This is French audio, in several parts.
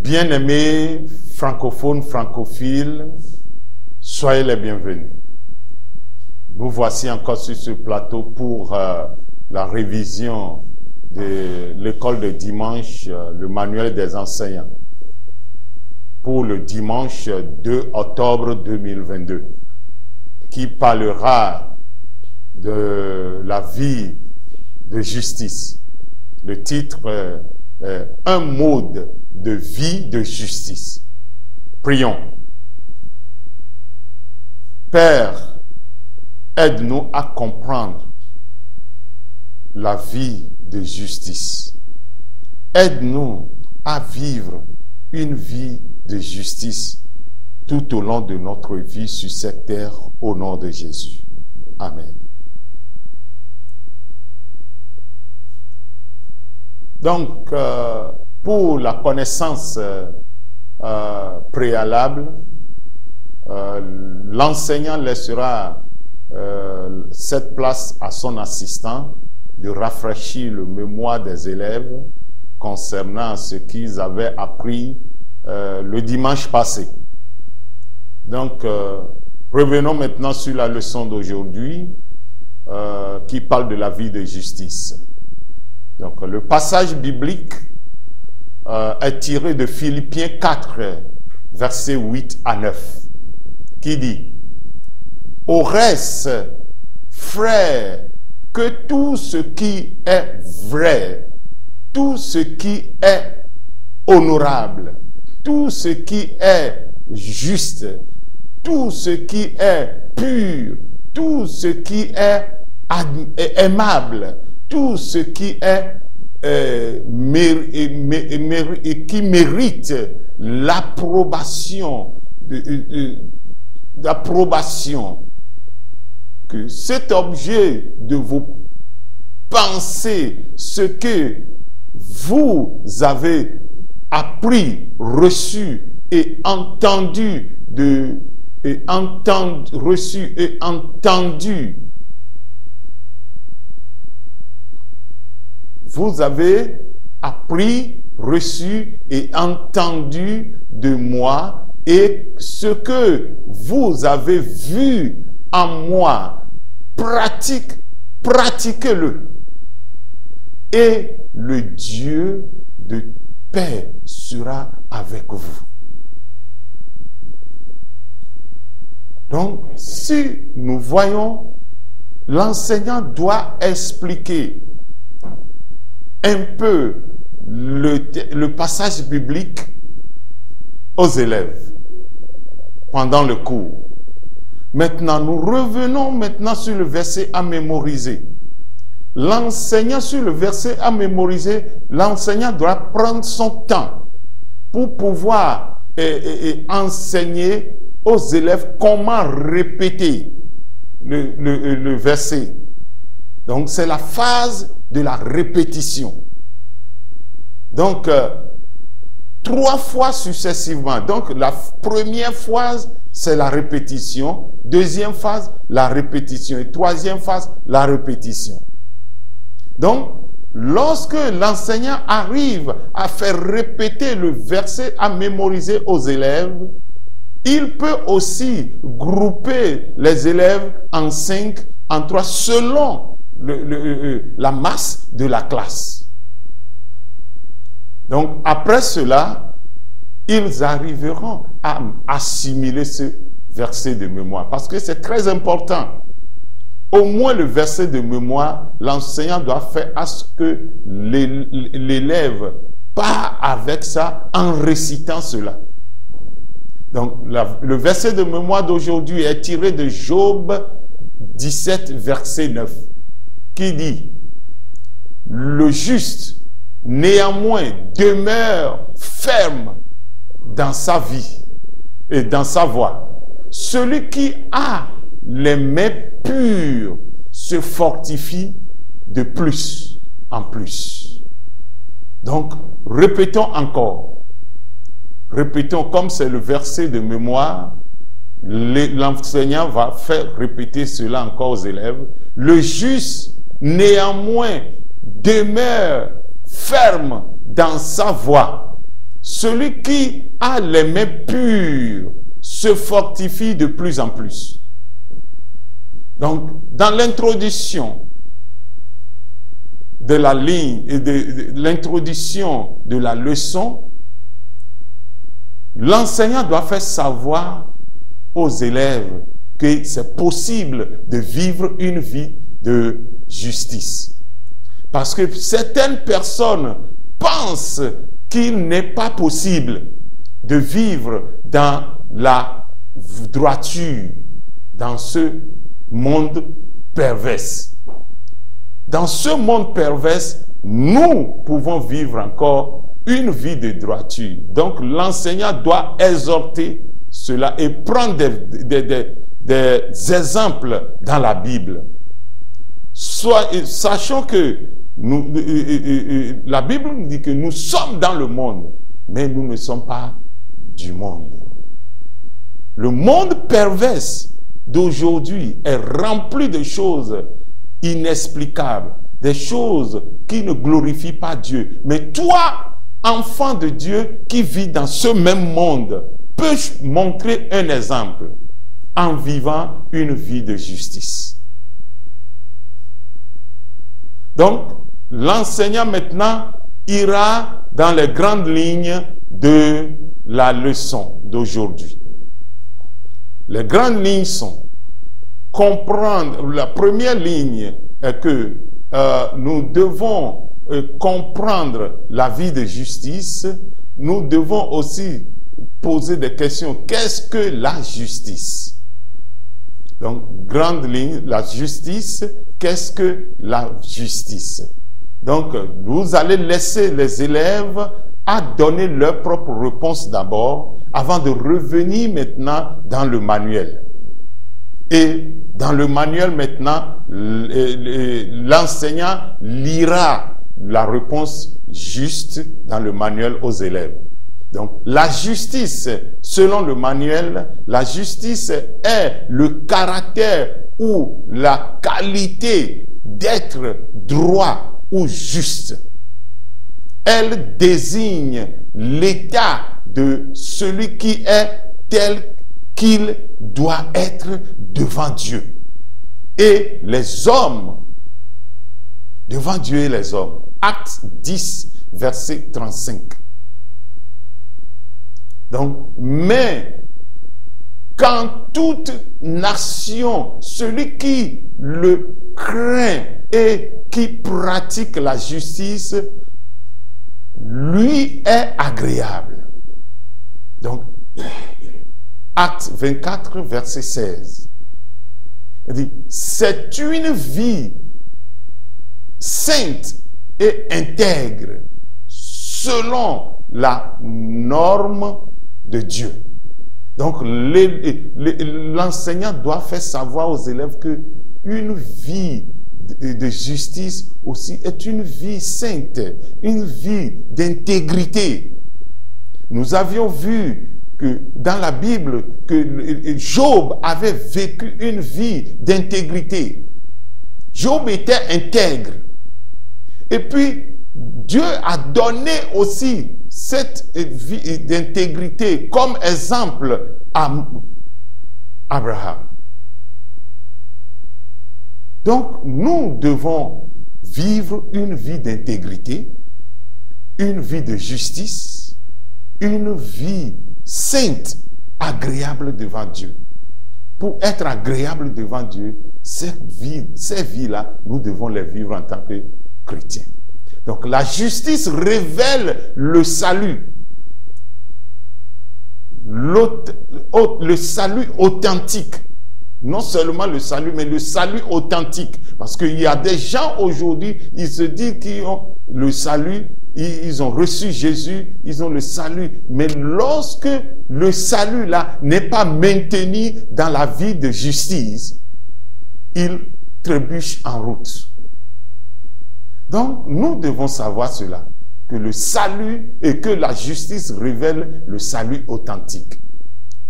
Bien-aimés francophones, francophiles, soyez les bienvenus. Nous voici encore sur ce plateau pour la révision de l'école de dimanche, le manuel des enseignants, pour le dimanche 2 octobre 2022, qui parlera de la vie de justice. Le titre un mode de vie de justice. Prions. Père, aide-nous à comprendre la vie de justice. Aide-nous à vivre une vie de justice tout au long de notre vie sur cette terre au nom de Jésus. Amen. Donc, pour la connaissance préalable, l'enseignant laissera cette place à son assistant de rafraîchir le mémoire des élèves concernant ce qu'ils avaient appris le dimanche passé. Donc, revenons maintenant sur la leçon d'aujourd'hui qui parle de la vie de justice. Donc, le passage biblique est tiré de Philippiens 4, versets 8 à 9, qui dit « Au reste, frères, que tout ce qui est vrai, tout ce qui est honorable, tout ce qui est juste, tout ce qui est pur, tout ce qui est aimable, tout ce qui est qui mérite l'approbation, que cet objet de vos pensées, ce que vous avez appris, reçu et entendu reçu et entendu. Vous avez appris, reçu et entendu de moi, et ce que vous avez vu en moi, pratiquez-le. Et le Dieu de paix sera avec vous. Donc, si nous voyons, l'enseignant doit expliquer un peu le passage biblique aux élèves pendant le cours. Maintenant, nous revenons maintenant sur le verset à mémoriser. L'enseignant, sur le verset à mémoriser, l'enseignant doit prendre son temps pour pouvoir enseigner aux élèves comment répéter le verset. Donc, c'est la phase de la répétition. Donc, 3 fois successivement. Donc, la première phase, c'est la répétition. Deuxième phase, la répétition. Et troisième phase, la répétition. Donc, lorsque l'enseignant arrive à faire répéter le verset à mémoriser aux élèves, il peut aussi grouper les élèves en 5, en 3, selon la masse de la classe. Donc, après cela, ils arriveront à assimiler ce verset de mémoire. Parce que c'est très important. Au moins le verset de mémoire, l'enseignant doit faire à ce que l'élève part avec ça en récitant cela. Donc, le verset de mémoire d'aujourd'hui est tiré de Job 17, verset 9. Qui dit, le juste, néanmoins, demeure ferme dans sa vie. et dans sa voie. Celui qui a les mains pures se fortifie de plus en plus. Donc, répétons encore. Répétons, comme c'est le verset de mémoire, l'enseignant va faire répéter cela encore aux élèves. Le juste, néanmoins, demeure ferme dans sa voie. Celui qui a les mains pures se fortifie de plus en plus. Donc, dans l'introduction de la ligne et de l'introduction de la leçon, l'enseignant doit faire savoir aux élèves que c'est possible de vivre une vie de justice. Parce que certaines personnes pensent qu'il n'est pas possible de vivre dans la droiture, dans ce monde pervers. Dans ce monde pervers, nous pouvons vivre encore une vie de droiture. Donc l'enseignant doit exhorter cela et prendre des exemples dans la Bible. Sachons que la Bible nous dit que nous sommes dans le monde, mais nous ne sommes pas du monde. Le monde pervers d'aujourd'hui est rempli de choses inexplicables, des choses qui ne glorifient pas Dieu. Mais toi, enfant de Dieu qui vit dans ce même monde, peux montrer un exemple en vivant une vie de justice. Donc, l'enseignant maintenant ira dans les grandes lignes de la leçon d'aujourd'hui. Les grandes lignes sont comprendre. La première ligne est que nous devons comprendre la vie de justice. Nous devons aussi poser des questions. Qu'est-ce que la justice? Donc, grande ligne, la justice. Qu'est-ce que la justice? Donc, vous allez laisser les élèves à donner leur propre réponse d'abord, avant de revenir maintenant dans le manuel. Et dans le manuel maintenant, l'enseignant lira la réponse juste dans le manuel aux élèves. Donc, la justice, selon le manuel, la justice est le caractère ou la qualité d'être droit ou juste. Elle désigne l'état de celui qui est tel qu'il doit être devant Dieu. Et les hommes, devant Dieu et les hommes. Acte 10, verset 35. Donc, mais quand toute nation, celui qui le craint et qui pratique la justice, lui est agréable. Donc, Acte 24, verset 16. Il dit, c'est une vie sainte et intègre selon la norme de Dieu. Donc, l'enseignant doit faire savoir aux élèves que une vie de justice aussi est une vie sainte, une vie d'intégrité. Nous avions vu que dans la Bible, que Job avait vécu une vie d'intégrité. Job était intègre. Et puis, Dieu a donné aussi cette vie d'intégrité comme exemple à Abraham. Donc, nous devons vivre une vie d'intégrité, une vie de justice, une vie sainte, agréable devant Dieu. Pour être agréable devant Dieu, ces vies-là, nous devons les vivre en tant que chrétiens. Donc la justice révèle le salut. Le salut authentique. Non seulement le salut, mais le salut authentique. Parce qu'il y a des gens aujourd'hui, ils se disent qu'ils ont le salut, ils ont reçu Jésus, ils ont le salut. Mais lorsque le salut là n'est pas maintenu dans la vie de justice, il trébuche en route. Donc, nous devons savoir cela, que le salut et que la justice révèlent le salut authentique.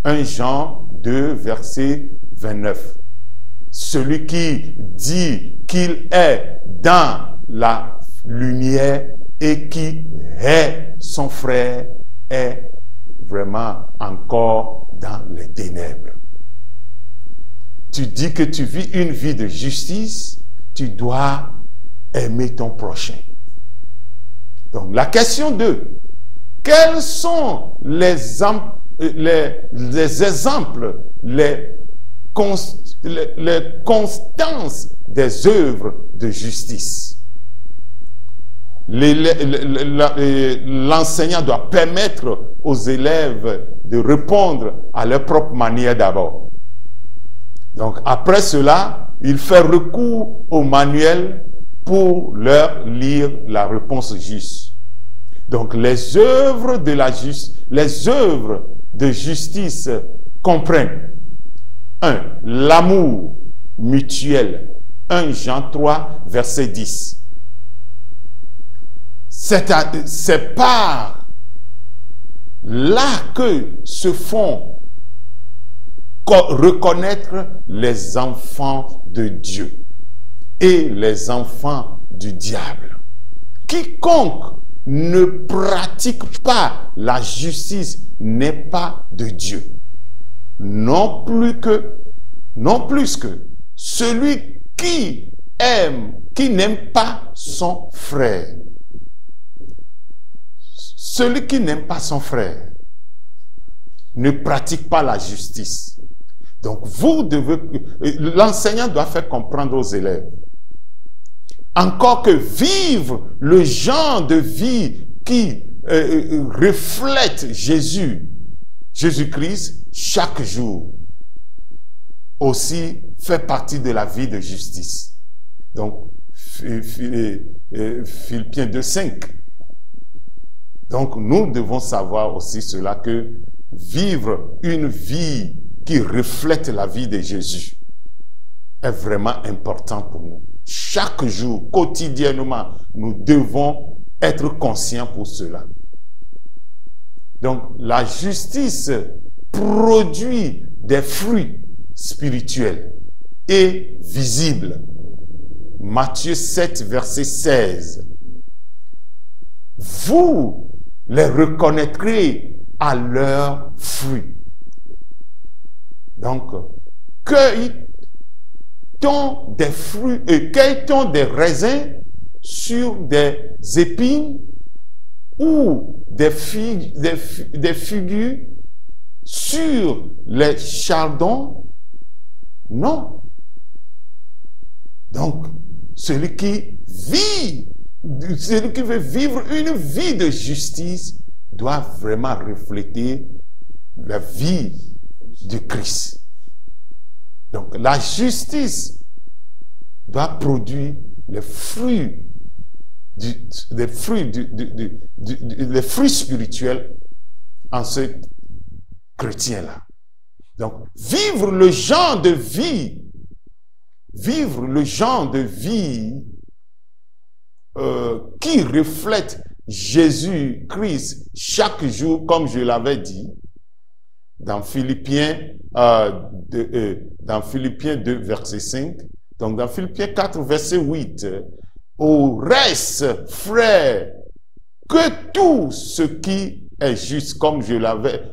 1 Jean 2, verset 29. Celui qui dit qu'il est dans la lumière et qui est son frère est vraiment encore dans les ténèbres. Tu dis que tu vis une vie de justice, tu dois aimer ton prochain. Donc la question 2, quels sont les exemples, les constances des œuvres de justice? L'enseignant doit permettre aux élèves de répondre à leur propre manière d'abord. Donc après cela, il fait recours au manuel pour leur lire la réponse juste. Donc les œuvres de justice comprennent 1. L'amour mutuel. 1 Jean 3, verset 10. C'est par là que se font reconnaître les enfants de Dieu et les enfants du diable. Quiconque ne pratique pas la justice n'est pas de Dieu. Non plus que celui qui n'aime pas son frère. Celui qui n'aime pas son frère ne pratique pas la justice. Donc l'enseignant doit faire comprendre aux élèves. Encore que vivre le genre de vie qui reflète Jésus-Christ chaque jour, aussi fait partie de la vie de justice. Donc, Philippiens 2:5. Donc, nous devons savoir aussi cela, que vivre une vie qui reflète la vie de Jésus est vraiment important pour nous. Chaque jour, quotidiennement, nous devons être conscients pour cela. Donc, la justice produit des fruits spirituels et visibles. Matthieu 7, verset 16. Vous les reconnaîtrez à leurs fruits. Donc, cueille-t-on des fruits et cueille-t-on des raisins sur des épines ou des figues sur les chardons? Non. Donc, celui qui veut vivre une vie de justice doit vraiment refléter la vie du Christ. Donc, la justice doit produire les fruits spirituels en ce chrétien-là. Donc, vivre le genre de vie qui reflète Jésus-Christ chaque jour, comme je l'avais dit, dans Philippiens 2, verset 5, donc dans Philippiens 4, verset 8, au reste, frères, que tout ce qui est juste, comme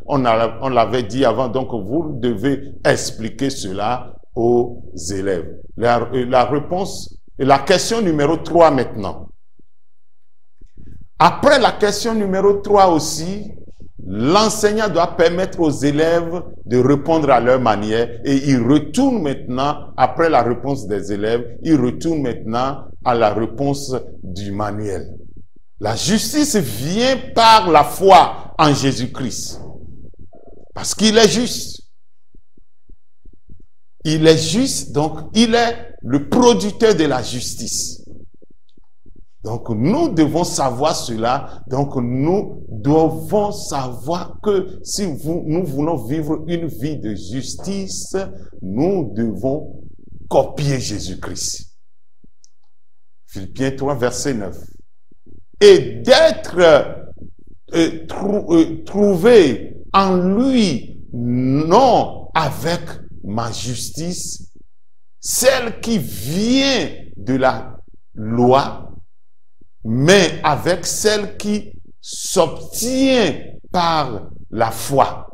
on l'avait dit avant, donc vous devez expliquer cela aux élèves. La réponse, la question numéro 3 maintenant. Après la question numéro 3 aussi, l'enseignant doit permettre aux élèves de répondre à leur manière, et il retourne maintenant, après la réponse des élèves, il retourne maintenant à la réponse du manuel. La justice vient par la foi en Jésus-Christ, parce qu'il est juste. il est juste, donc il est le producteur de la justice. Donc nous devons savoir cela, donc nous devons savoir que si nous voulons vivre une vie de justice, nous devons copier Jésus-Christ. Philippiens 3, verset 9. Et d'être trouvé en lui, non avec ma justice, celle qui vient de la loi, mais avec celle qui s'obtient par la foi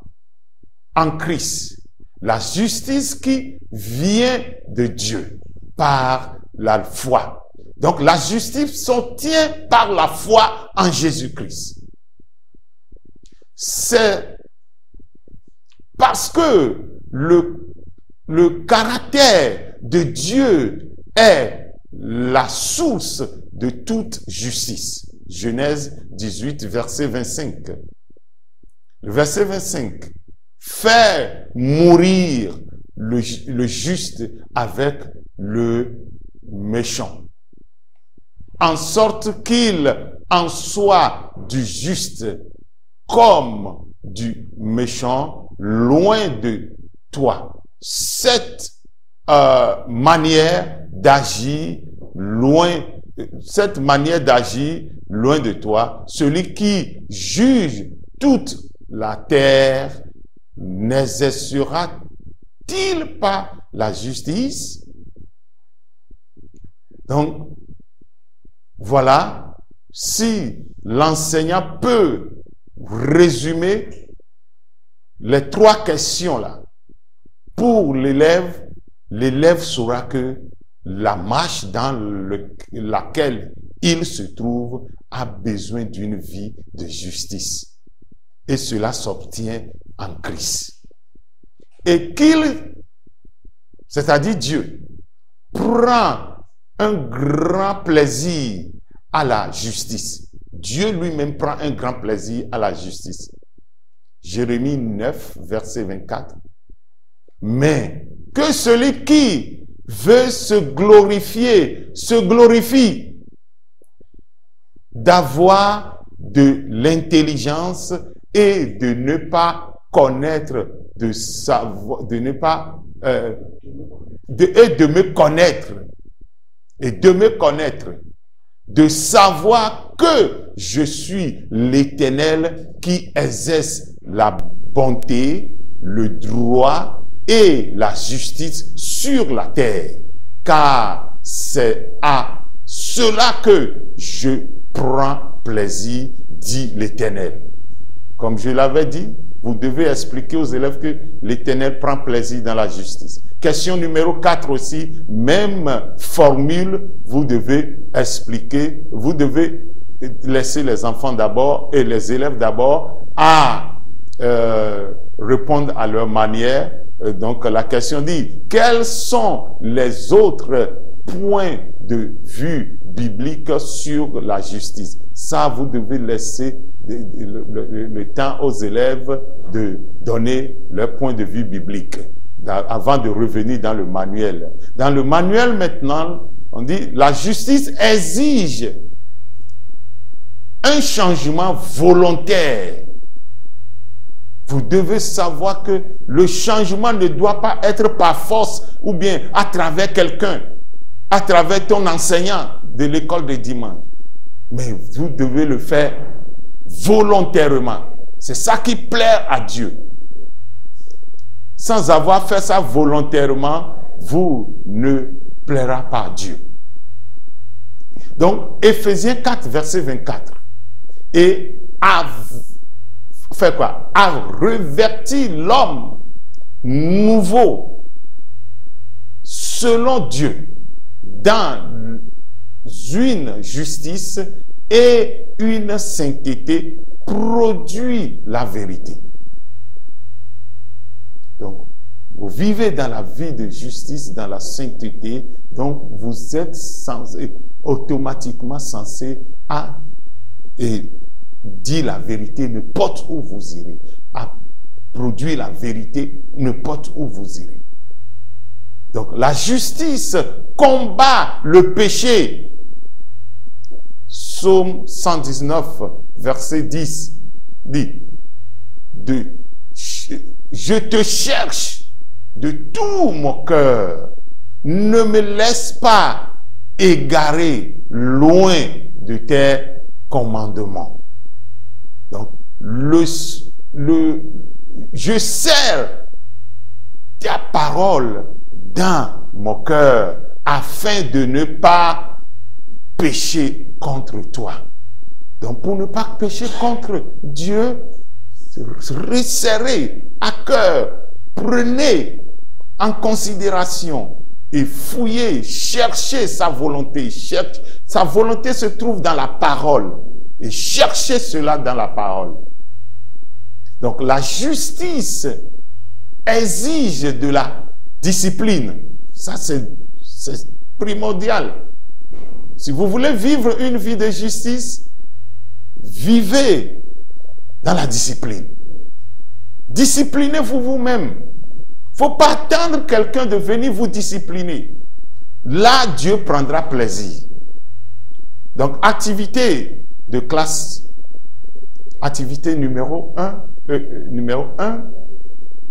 en Christ. La justice qui vient de Dieu par la foi. Donc la justice s'obtient par la foi en Jésus-Christ. C'est parce que le caractère de Dieu est la source de toute justice. Genèse 18, verset 25. Le verset 25. Faire mourir le juste avec le méchant, en sorte qu'il en soit du juste comme du méchant loin de toi. Cette manière d'agir loin de toi, celui qui juge toute la terre n'exercera-t-il pas la justice? Donc, voilà, si l'enseignant peut résumer les trois questions là, pour l'élève, l'élève saura que la marche dans laquelle il se trouve a besoin d'une vie de justice. Et cela s'obtient en Christ. Et qu'il, c'est-à-dire Dieu, prend un grand plaisir à la justice. Dieu lui-même prend un grand plaisir à la justice. Jérémie 9, verset 24. Mais que celui qui veut se glorifie d'avoir de l'intelligence et de ne pas connaître, de savoir, de ne pas, et de me connaître, de savoir que je suis l'Éternel qui exerce la bonté, le droit et la justice sur la terre, car c'est à cela que je prends plaisir, dit l'Éternel. Comme je l'avais dit, vous devez expliquer aux élèves que l'Éternel prend plaisir dans la justice. Question numéro 4 aussi, même formule, vous devez expliquer, vous devez laisser les enfants d'abord et les élèves d'abord à répondre à leur manière. Donc la question dit, quels sont les autres points de vue bibliques sur la justice? Ça, vous devez laisser le temps aux élèves de donner leur point de vue biblique avant de revenir dans le manuel. Dans le manuel maintenant, on dit la justice exige un changement volontaire. Vous devez savoir que le changement ne doit pas être par force ou bien à travers quelqu'un, à travers ton enseignant de l'école de dimanche. Mais vous devez le faire volontairement. C'est ça qui plaît à Dieu. Sans avoir fait ça volontairement, vous ne plaira pas à Dieu. Donc, Éphésiens 4, verset 24. Et fait quoi? A revêti l'homme nouveau selon Dieu dans une justice et une sainteté produit la vérité. Donc, vous vivez dans la vie de justice, dans la sainteté, donc vous êtes automatiquement censé à dire la vérité n'importe où vous irez, à produire la vérité n'importe où vous irez. Donc la justice combat le péché. Psaume 119, verset 10 dit, je te cherche de tout mon cœur. Ne me laisse pas égarer loin de tes commandements. Donc, je serre ta parole dans mon cœur afin de ne pas pécher contre toi. Donc, pour ne pas pécher contre Dieu, resserrez à cœur, prenez en considération et fouillez, cherchez sa volonté. Sa volonté se trouve dans la parole. Et cherchez cela dans la parole. Donc la justice exige de la discipline. Ça c'est primordial. Si vous voulez vivre une vie de justice, vivez dans la discipline. Disciplinez-vous vous-même. Faut pas attendre quelqu'un de venir vous discipliner. Là, Dieu prendra plaisir. Donc, activité de classe, activité numéro 1,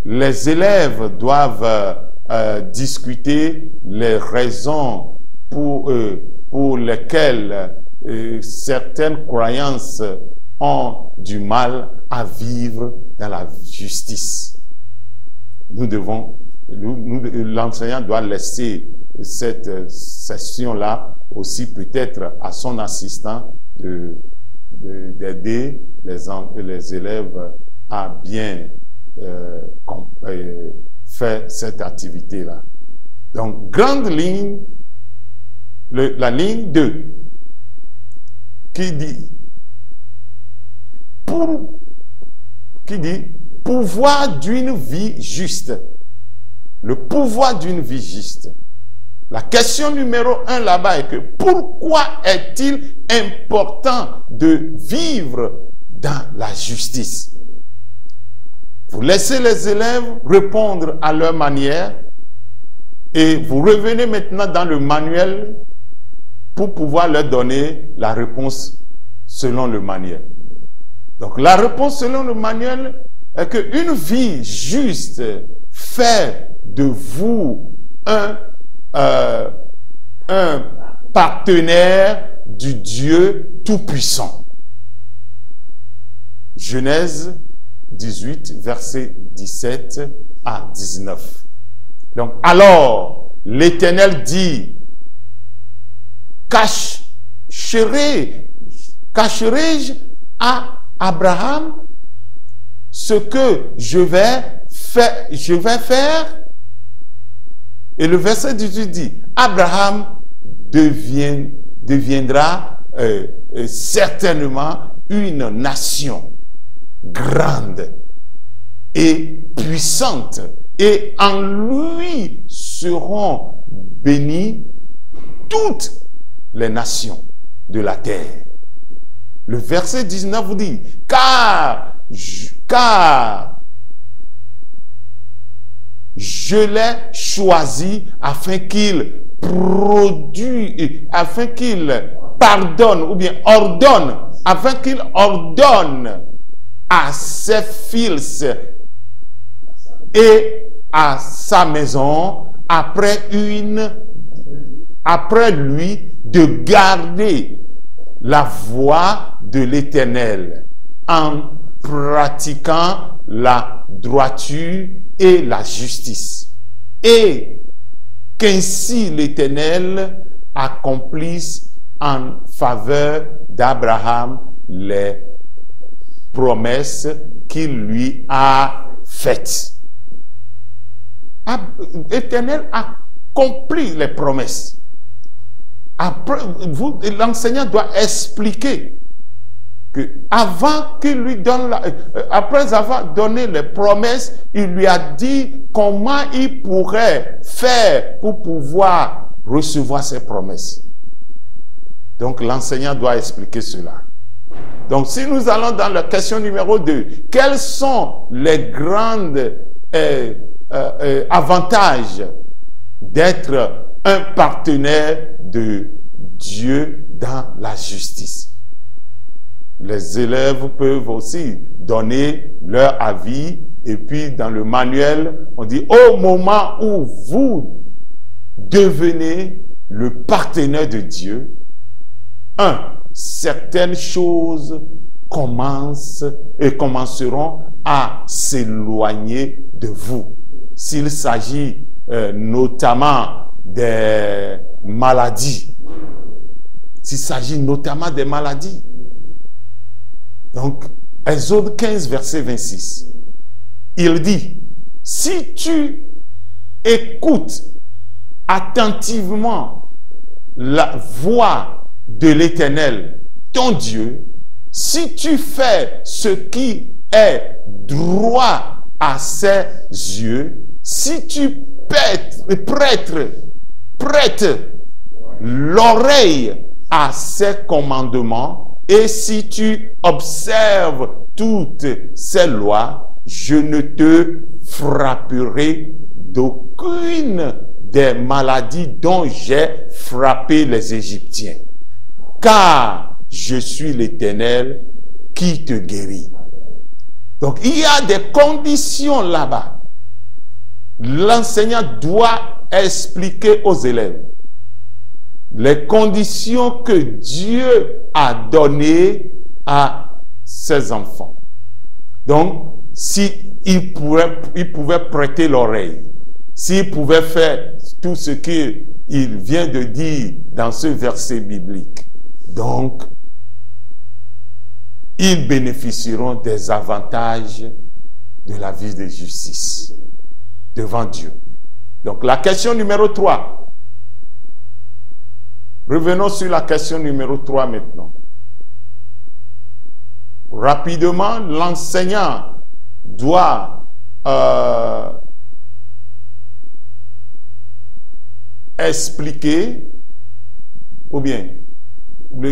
les élèves doivent discuter les raisons pour lesquelles certaines croyances ont du mal à vivre dans la justice. L'enseignant doit laisser cette session-là aussi peut-être à son assistant d'aider les élèves à bien faire cette activité-là. Donc, grande ligne, la ligne 2, qui dit pouvoir d'une vie juste. Le pouvoir d'une vie juste. La question numéro 1 là-bas est que pourquoi est-il important de vivre dans la justice? Vous laissez les élèves répondre à leur manière et vous revenez maintenant dans le manuel pour pouvoir leur donner la réponse selon le manuel. Donc la réponse selon le manuel est qu'une vie juste fait de vous un partenaire du Dieu Tout-Puissant. Genèse 18, versets 17 à 19. Donc, alors, l'Éternel dit, cacherai-je à Abraham ce que je vais faire? Et le verset 18 dit, Abraham deviendra certainement une nation grande et puissante, et en lui seront bénies toutes les nations de la terre. Le verset 19 vous dit, car je l'ai choisi afin qu'il pardonne ou bien ordonne, afin qu'il ordonne à ses fils et à sa maison après lui de garder la voie de l'Éternel en pratiquant la droiture et la justice, et qu'ainsi l'Éternel accomplisse en faveur d'Abraham les promesses qu'il lui a faites. L'Éternel accomplit les promesses. Après, l'enseignant doit expliquer que avant qu'il lui donne après avoir donné les promesses, il lui a dit comment il pourrait faire pour pouvoir recevoir ces promesses. Donc l'enseignant doit expliquer cela. Donc si nous allons dans la question numéro 2, quels sont les grands avantages d'être un partenaire de Dieu dans la justice. Les élèves peuvent aussi donner leur avis et puis dans le manuel, on dit au moment où vous devenez le partenaire de Dieu, certaines choses commenceront à s'éloigner de vous. S'il s'agit notamment des maladies. Donc, Exode 15, verset 26. Il dit, si tu écoutes attentivement la voix de l'Éternel, ton Dieu, si tu fais ce qui est droit à ses yeux, si tu prêtes l'oreille à ses commandements et si tu observes toutes ses lois, je ne te frapperai d'aucune des maladies dont j'ai frappé les Égyptiens. Car je suis l'Éternel qui te guérit. Donc, il y a des conditions là-bas. L'enseignant doit expliquer aux élèves les conditions que Dieu a données à ses enfants. Donc, s'il pouvait prêter l'oreille, s'il pouvait faire tout ce qu'il vient de dire dans ce verset biblique, donc, ils bénéficieront des avantages de la vie de justice devant Dieu. Donc, la question numéro 3. Revenons sur la question numéro 3 maintenant. Rapidement, l'enseignant doit expliquer, ou bien,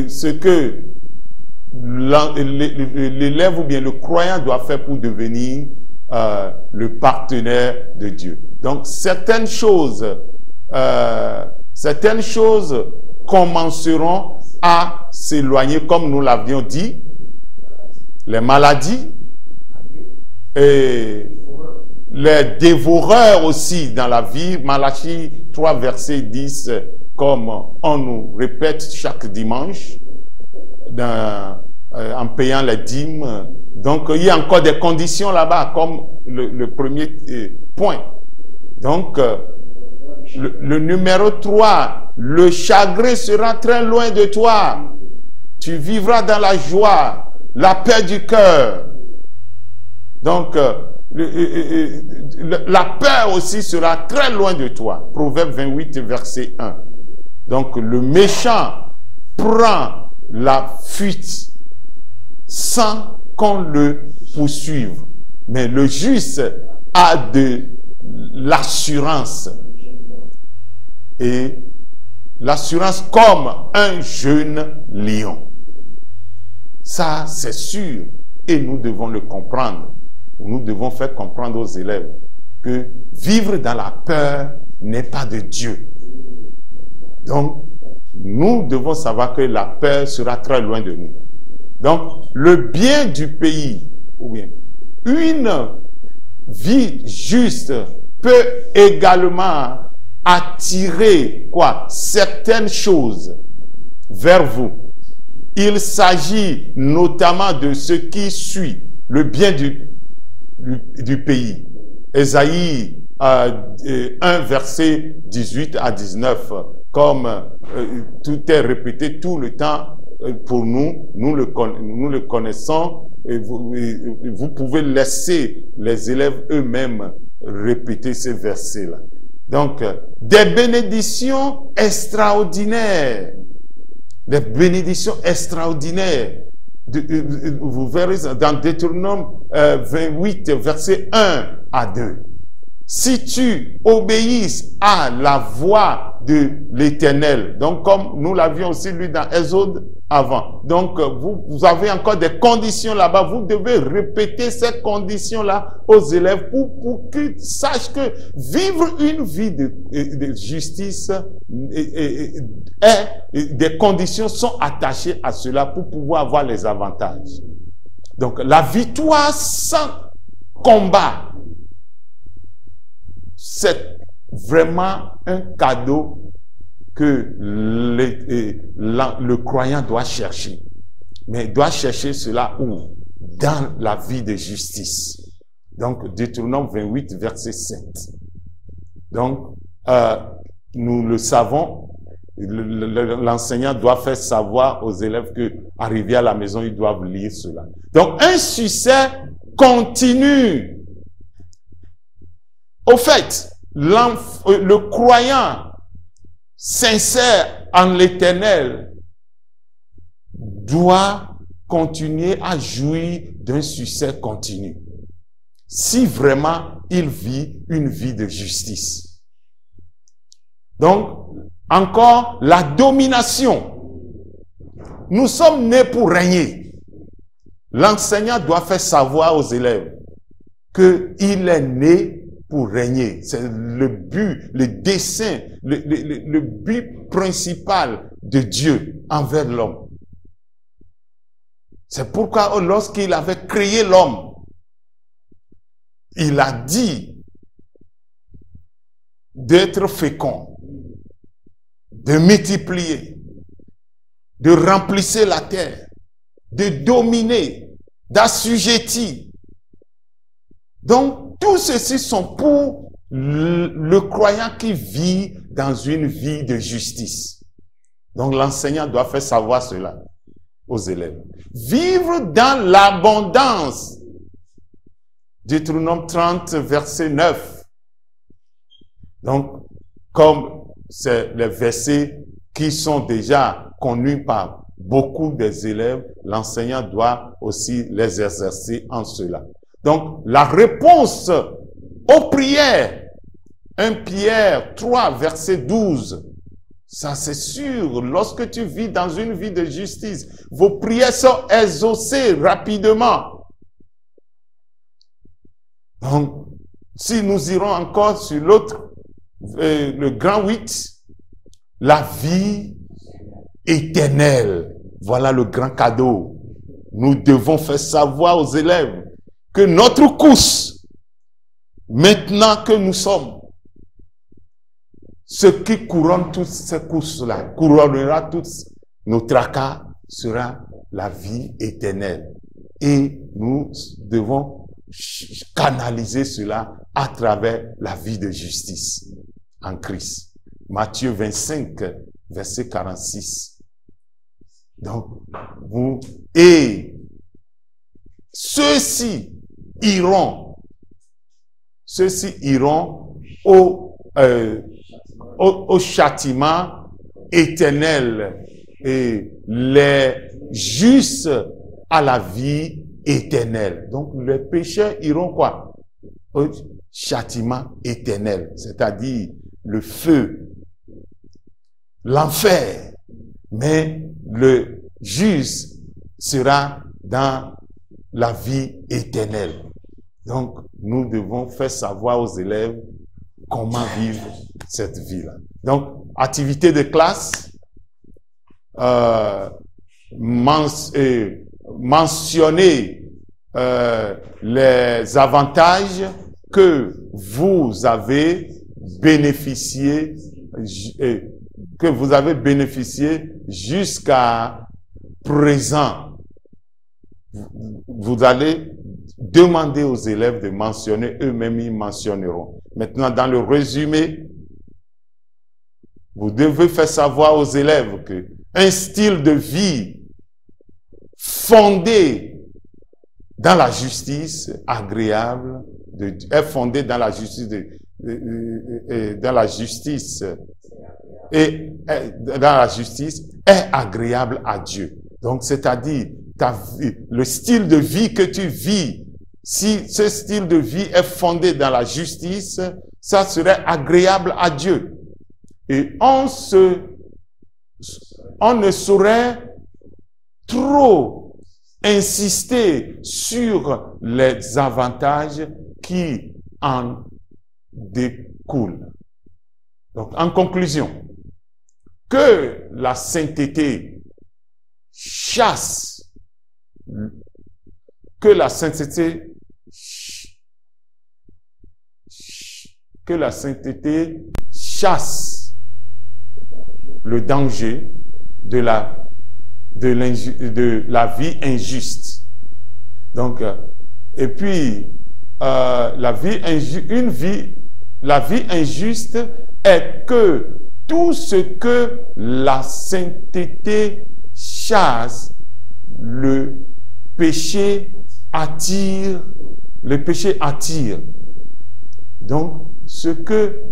ce que l'élève ou bien le croyant doit faire pour devenir le partenaire de Dieu. Donc, certaines choses commenceront à s'éloigner, comme nous l'avions dit, les maladies et les dévoreurs aussi dans la vie. Malachie 3, verset 10, comme on nous répète chaque dimanche, en payant les dîmes. Donc, il y a encore des conditions là-bas, comme le premier point. Donc, le numéro 3, le chagrin sera très loin de toi. Tu vivras dans la joie, la paix du cœur. Donc, la peur aussi sera très loin de toi. Proverbe 28, verset 1. Donc, le méchant prend la fuite sans qu'on le poursuive. Mais le juste a de l'assurance. Et l'assurance comme un jeune lion. Ça, c'est sûr. Et nous devons le comprendre. Nous devons faire comprendre aux élèves que vivre dans la peur n'est pas de Dieu. Donc, nous devons savoir que la peur sera très loin de nous. Donc, le bien du pays, ou bien une vie juste peut également attirer certaines choses vers vous. Il s'agit notamment de ce qui suit, le bien du pays. Ésaïe 1, verset 18 à 19, comme tout est répété tout le temps pour nous, nous le connaissons, et vous pouvez laisser les élèves eux-mêmes répéter ces versets-là. Donc, des bénédictions extraordinaires. Des bénédictions extraordinaires. Vous verrez dans Deutéronome 28, verset 1 à 2. si tu obéis à la voix de l'Éternel, donc comme nous l'avions aussi lu dans Exode avant, donc vous avez encore des conditions là-bas, vous devez répéter ces conditions-là aux élèves pour qu'ils sachent que vivre une vie de justice, des conditions sont attachées à cela pour pouvoir avoir les avantages. Donc la victoire sans combat, c'est vraiment un cadeau que le croyant doit chercher. Mais il doit chercher cela où? Dans la vie de justice. Donc, Deutéronome 28, verset 7. Donc, nous le savons, l'enseignant doit faire savoir aux élèves que, arrivés à la maison, ils doivent lire cela. Donc, un succès continu. Au fait, le croyant sincère en l'Éternel doit continuer à jouir d'un succès continu. Si vraiment il vit une vie de justice. Donc, encore la domination. Nous sommes nés pour régner. L'enseignant doit faire savoir aux élèves qu'il est né pour régner. C'est le but, le dessein, le but principal de Dieu envers l'homme. C'est pourquoi lorsqu'il avait créé l'homme, il a dit d'être fécond, de multiplier, de remplir la terre, de dominer, d'assujettir. Donc, tout ceci sont pour le croyant qui vit dans une vie de justice. Donc, l'enseignant doit faire savoir cela aux élèves. Vivre dans l'abondance. Deutéronome 30, verset 9. Donc, comme c'est les versets qui sont déjà connus par beaucoup des élèves, l'enseignant doit aussi les exercer en cela. Donc, la réponse aux prières, 1 Pierre 3, verset 12, ça c'est sûr, lorsque tu vis dans une vie de justice, vos prières sont exaucées rapidement. Donc, si nous irons encore sur l'autre, le grand 8, la vie éternelle, voilà le grand cadeau. Nous devons faire savoir aux élèves que notre course, maintenant que nous sommes, ce qui couronne toutes ces courses-là, couronnera tous nos tracas, sera la vie éternelle. Et nous devons canaliser cela à travers la vie de justice en Christ. Matthieu 25, verset 46. Donc, ceux-ci iront au châtiment éternel et les justes à la vie éternelle. Donc, les pécheurs iront quoi? Au châtiment éternel, c'est-à-dire le feu, l'enfer. Mais le juste sera dans la vie éternelle. Donc, nous devons faire savoir aux élèves comment vivre cette vie-là. Donc, activité de classe, mentionner les avantages que vous avez bénéficié, jusqu'à présent. Vous allez demander aux élèves de mentionner, eux-mêmes ils mentionneront. Maintenant, dans le résumé, vous devez faire savoir aux élèves que un style de vie fondé dans la justice agréable, est fondé dans la justice est agréable à Dieu. Donc, c'est-à-dire le style de vie que tu vis, si ce style de vie est fondé dans la justice, ça serait agréable à Dieu. Et on ne saurait trop insister sur les avantages qui en découlent. Donc, en conclusion, que la sainteté chasse, le danger de la vie injuste. Donc, et puis, la vie injuste est que tout ce que la sainteté chasse, le péché attire. Donc, ce que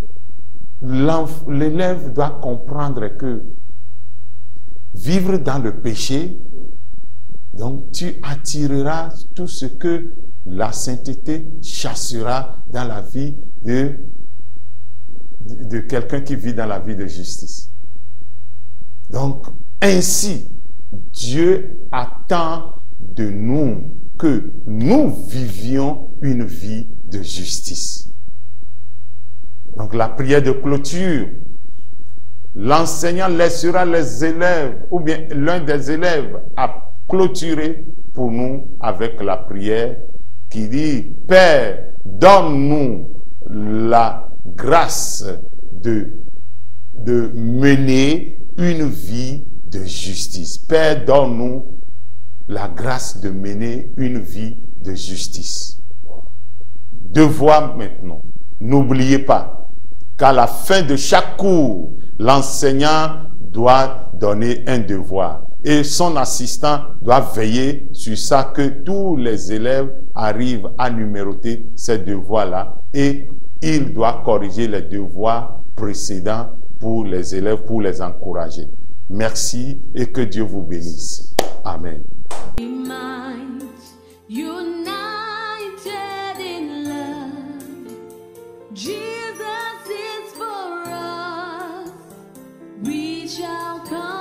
l'élève doit comprendre est que vivre dans le péché, donc tu attireras tout ce que la sainteté chassera dans la vie de quelqu'un qui vit dans la vie de justice. Donc, ainsi, Dieu attend de nous que nous vivions une vie de justice. Donc, la prière de clôture, l'enseignant laissera les élèves, ou bien l'un des élèves, à clôturer pour nous avec la prière qui dit: Père, donne-nous la grâce de mener une vie de justice. Père, donne-nous la grâce de mener une vie de justice. Devoir maintenant. N'oubliez pas qu'à la fin de chaque cours, l'enseignant doit donner un devoir et son assistant doit veiller sur ça, que tous les élèves arrivent à numéroter ces devoirs-là, et il doit corriger les devoirs précédents pour les élèves, pour les encourager. Merci et que Dieu vous bénisse. Amen. United in love, Jesus is for us. We shall come.